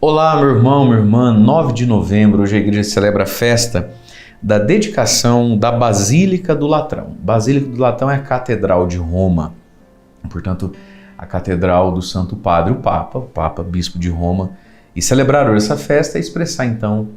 Olá, meu irmão, minha irmã, 9 de novembro, hoje a igreja celebra a festa da dedicação da Basílica do Latrão. Basílica do Latrão é a Catedral de Roma, portanto, a Catedral do Santo Padre, o Papa, Bispo de Roma. E celebrar hoje essa festa é expressar, então,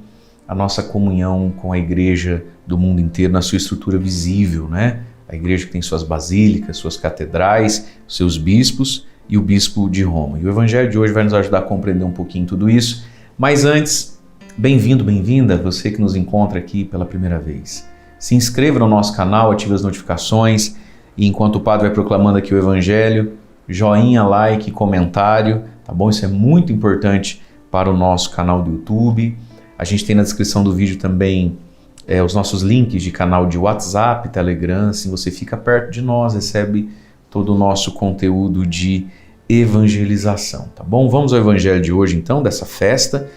a nossa comunhão com a igreja do mundo inteiro na sua estrutura visível, né? A igreja que tem suas basílicas, suas catedrais, seus bispos e o Bispo de Roma. E o Evangelho de hoje vai nos ajudar a compreender um pouquinho tudo isso. Mas antes, bem-vindo, bem-vinda, você que nos encontra aqui pela primeira vez. Se inscreva no nosso canal, ative as notificações e enquanto o Padre vai proclamando aqui o Evangelho, joinha, like, comentário, tá bom? Isso é muito importante para o nosso canal do YouTube. A gente tem na descrição do vídeo também os nossos links de canal de WhatsApp, Telegram, assim você fica perto de nós, recebe todo o nosso conteúdo de evangelização, tá bom? Vamos ao Evangelho de hoje então, dessa festa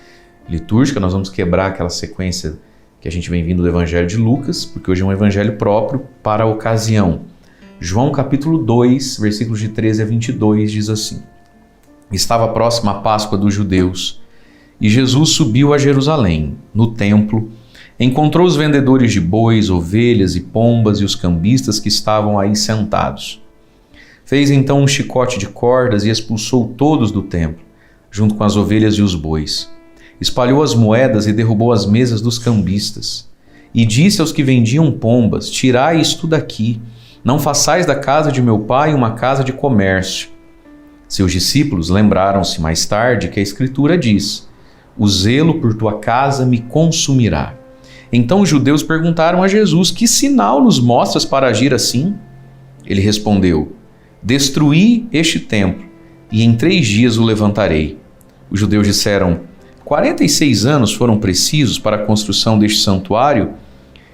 litúrgica. Nós vamos quebrar aquela sequência que a gente vem vindo do Evangelho de Lucas, porque hoje é um evangelho próprio para a ocasião. João capítulo 2, versículos de 13 a 22 diz assim: Estava próxima a Páscoa dos judeus e Jesus subiu a Jerusalém. No templo, encontrou os vendedores de bois, ovelhas e pombas e os cambistas que estavam aí sentados. Fez então um chicote de cordas e expulsou todos do templo, junto com as ovelhas e os bois. Espalhou as moedas e derrubou as mesas dos cambistas. E disse aos que vendiam pombas: Tirai isto daqui, não façais da casa de meu pai uma casa de comércio. Seus discípulos lembraram-se mais tarde que a Escritura diz: O zelo por tua casa me consumirá. Então os judeus perguntaram a Jesus: Que sinal nos mostras para agir assim? Ele respondeu: Destruí este templo, e em 3 dias o levantarei. Os judeus disseram: 46 anos foram precisos para a construção deste santuário,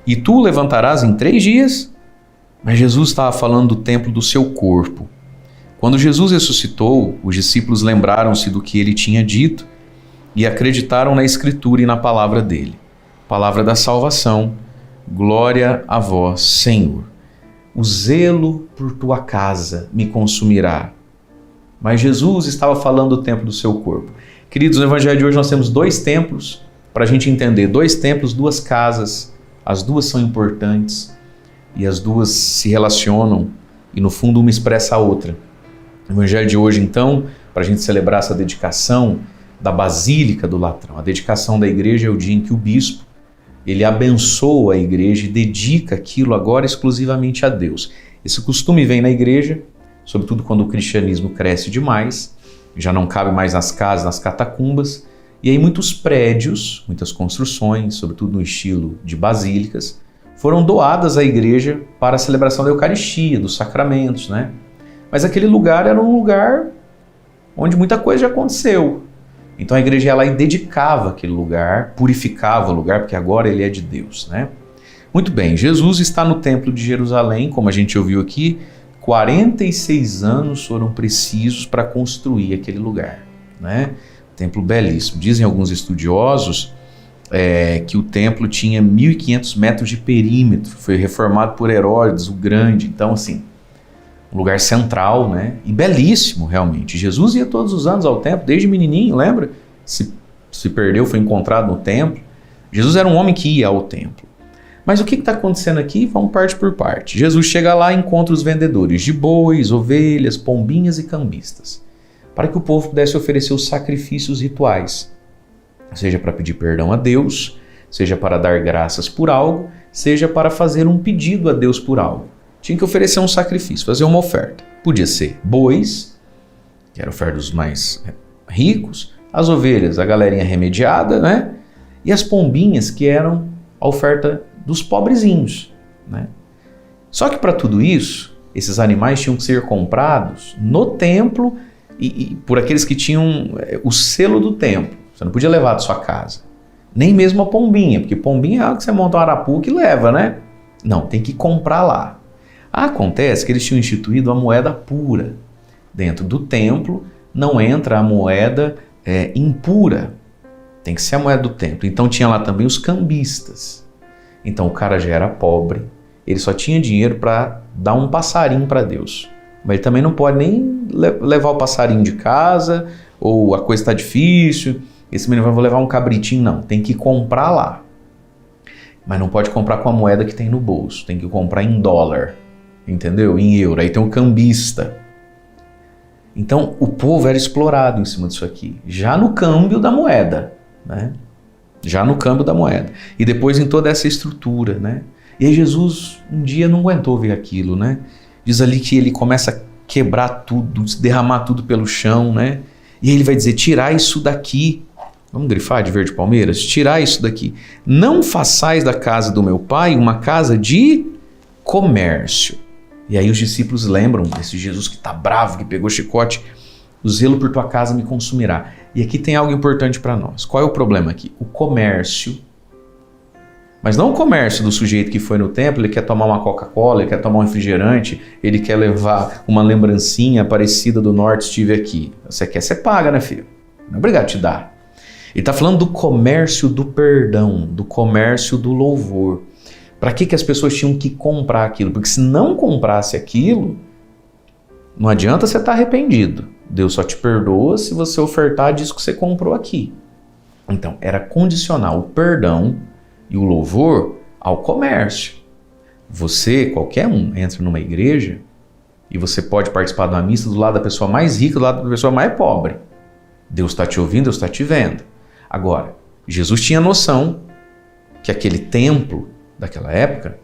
e tu o levantarás em 3 dias? Mas Jesus estava falando do templo do seu corpo. Quando Jesus ressuscitou, os discípulos lembraram-se do que ele tinha dito e acreditaram na Escritura e na palavra dele. Palavra da salvação, glória a vós, Senhor. O zelo por tua casa me consumirá. Mas Jesus estava falando do templo do seu corpo. Queridos, no Evangelho de hoje nós temos 2 templos para a gente entender. 2 templos, 2 casas. As duas são importantes e as duas se relacionam e no fundo uma expressa a outra. No Evangelho de hoje, então, para a gente celebrar essa dedicação da Basílica do Latrão. A dedicação da igreja é o dia em que o bispo ele abençoa a igreja e dedica aquilo agora exclusivamente a Deus. Esse costume vem na igreja, sobretudo quando o cristianismo cresce demais, já não cabe mais nas casas, nas catacumbas, e aí muitos prédios, muitas construções, sobretudo no estilo de basílicas, foram doadas à igreja para a celebração da Eucaristia, dos sacramentos, né? Mas aquele lugar era um lugar onde muita coisa já aconteceu. Então a igreja ia lá e dedicava aquele lugar, purificava o lugar, porque agora ele é de Deus, né? Muito bem, Jesus está no templo de Jerusalém, como a gente ouviu aqui, 46 anos foram precisos para construir aquele lugar, né? Templo belíssimo. Dizem alguns estudiosos que o templo tinha 1.500 metros de perímetro, foi reformado por Herodes o Grande, então assim, um lugar central, né? E belíssimo realmente. Jesus ia todos os anos ao templo, desde menininho, lembra? Se perdeu, foi encontrado no templo. Jesus era um homem que ia ao templo. Mas o que está acontecendo aqui? Vamos parte por parte. Jesus chega lá e encontra os vendedores de bois, ovelhas, pombinhas e cambistas, para que o povo pudesse oferecer os sacrifícios rituais, seja para pedir perdão a Deus, seja para dar graças por algo, seja para fazer um pedido a Deus por algo. Tinha que oferecer um sacrifício, fazer uma oferta. Podia ser bois, que era a oferta dos mais ricos, as ovelhas, a galerinha remediada, né? E as pombinhas, que eram a oferta dos pobrezinhos, né? Só que para tudo isso, esses animais tinham que ser comprados no templo e por aqueles que tinham o selo do templo. Você não podia levar da sua casa. Nem mesmo a pombinha, porque pombinha é algo que você monta um arapuca e leva, né? Não, tem que comprar lá. Acontece que eles tinham instituído a moeda pura. Dentro do templo não entra a moeda impura. Tem que ser a moeda do templo. Então tinha lá também os cambistas. Então o cara já era pobre, ele só tinha dinheiro para dar um passarinho para Deus. Mas ele também não pode nem levar o passarinho de casa, ou a coisa está difícil, esse menino vai levar um cabritinho, não. Tem que comprar lá. Mas não pode comprar com a moeda que tem no bolso. Tem que comprar em dólar, entendeu? Em euro. Aí tem um cambista. Então, o povo era explorado em cima disso aqui. Já no câmbio da moeda, né? Já no câmbio da moeda. E depois em toda essa estrutura, né? E aí Jesus um dia não aguentou ver aquilo, né? Diz ali que ele começa a quebrar tudo, derramar tudo pelo chão, né? E aí ele vai dizer, tirar isso daqui. Vamos grifar de verde palmeiras? Tirar isso daqui. Não façais da casa do meu pai uma casa de comércio. E aí os discípulos lembram desse Jesus que está bravo, que pegou chicote. O zelo por tua casa me consumirá. E aqui tem algo importante para nós. Qual é o problema aqui? O comércio. Mas não o comércio do sujeito que foi no templo, ele quer tomar uma Coca-Cola, ele quer tomar um refrigerante, ele quer levar uma lembrancinha parecida do norte, estive aqui. Você quer, você paga, né, filho? Não é obrigado a te dar. Ele está falando do comércio do perdão, do comércio do louvor. Para que as pessoas tinham que comprar aquilo? Porque se não comprasse aquilo, não adianta você estar arrependido. Deus só te perdoa se você ofertar disso que você comprou aqui. Então, era condicional o perdão e o louvor ao comércio. Você, qualquer um, entra numa igreja e você pode participar de uma missa do lado da pessoa mais rica, do lado da pessoa mais pobre. Deus está te ouvindo, Deus está te vendo. Agora, Jesus tinha noção que aquele templo daquela época,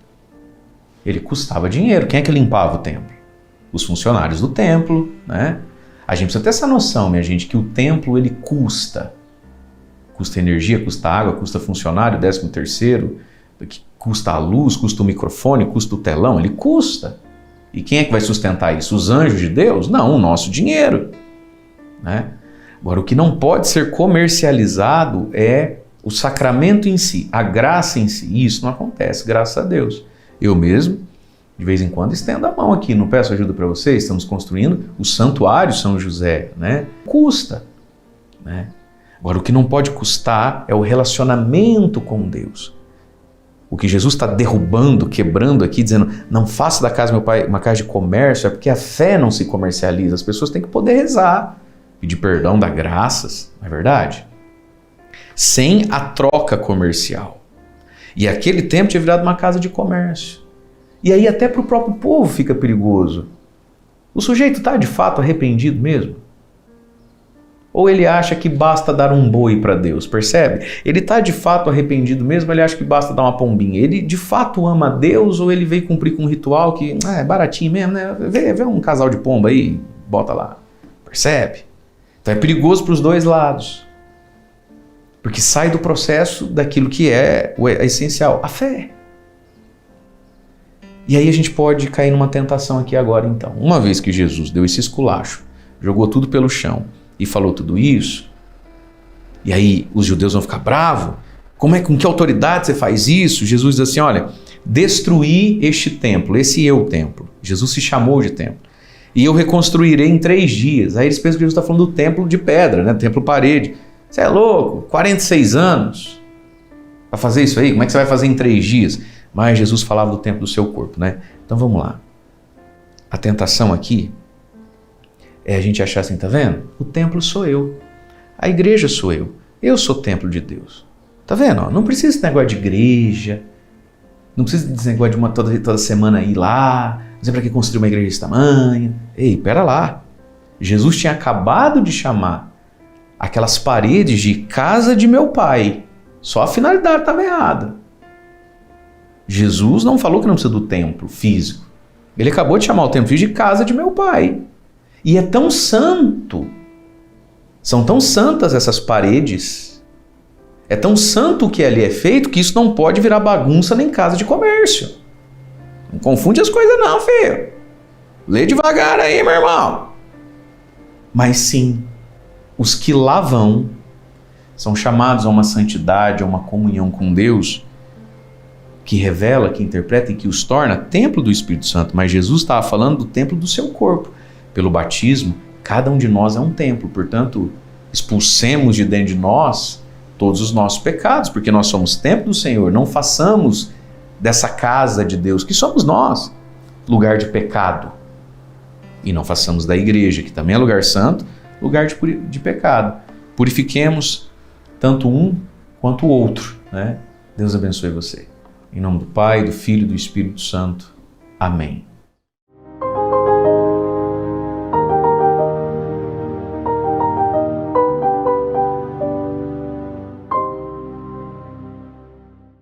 ele custava dinheiro. Quem é que limpava o templo? Os funcionários do templo, né? A gente precisa ter essa noção, minha gente, que o templo ele custa. Custa energia, custa água, custa funcionário, 13º, custa a luz, custa o microfone, custa o telão, ele custa. E quem é que vai sustentar isso? Os anjos de Deus? Não, o nosso dinheiro, né? Agora, o que não pode ser comercializado é o sacramento em si, a graça em si. E isso não acontece, graças a Deus. Eu mesmo, de vez em quando, estendo a mão aqui, não peço ajuda para vocês, estamos construindo o Santuário São José, né? Custa, né? Agora, o que não pode custar é o relacionamento com Deus. O que Jesus está derrubando, quebrando aqui, dizendo, não faça da casa do meu pai uma casa de comércio, é porque a fé não se comercializa. As pessoas têm que poder rezar, pedir perdão, dar graças, não é verdade? Sem a troca comercial. E aquele tempo tinha virado uma casa de comércio. E aí até para o próprio povo fica perigoso. O sujeito está de fato arrependido mesmo? Ou ele acha que basta dar um boi para Deus, percebe? Ele está de fato arrependido mesmo, ele acha que basta dar uma pombinha. Ele de fato ama Deus ou ele veio cumprir com um ritual que é baratinho mesmo, né? Vê um casal de pomba aí, bota lá. Percebe? Então é perigoso para os dois lados. Porque sai do processo daquilo que é o essencial, a fé. E aí a gente pode cair numa tentação aqui agora então. Uma vez que Jesus deu esse esculacho, jogou tudo pelo chão e falou tudo isso, e aí os judeus vão ficar bravos, com que autoridade você faz isso? Jesus diz assim, olha, destruí este templo, esse é o templo. Jesus se chamou de templo. E eu reconstruirei em 3 dias. Aí eles pensam que Jesus está falando do templo de pedra, né? Templo parede. Você é louco? 46 anos para fazer isso aí? Como é que você vai fazer em 3 dias? Mas Jesus falava do templo do seu corpo, né? Então vamos lá. A tentação aqui é a gente achar assim, tá vendo? O templo sou eu. A igreja sou eu. Eu sou templo de Deus. Tá vendo? Não precisa desse negócio de igreja. Não precisa desse negócio de toda semana ir lá. Não sei para que construir uma igreja desse tamanho. Ei, pera lá. Jesus tinha acabado de chamar aquelas paredes de casa de meu pai. Só a finalidade estava errada. Jesus não falou que não precisa do templo físico. Ele acabou de chamar o templo físico de casa de meu pai. E é tão santo, são tão santas essas paredes, é tão santo o que ali é feito, que isso não pode virar bagunça nem casa de comércio. Não confunde as coisas não, filho. Lê devagar aí, meu irmão. Mas sim, os que lá vão são chamados a uma santidade, a uma comunhão com Deus, que revela, que interpreta e que os torna templo do Espírito Santo. Mas Jesus estava falando do templo do seu corpo. Pelo batismo, cada um de nós é um templo. Portanto, expulsemos de dentro de nós todos os nossos pecados, porque nós somos templo do Senhor. Não façamos dessa casa de Deus, que somos nós, lugar de pecado. E não façamos da igreja, que também é lugar santo, lugar de pecado. Purifiquemos tanto um quanto o outro, né? Deus abençoe você. Em nome do Pai, do Filho e do Espírito Santo. Amém.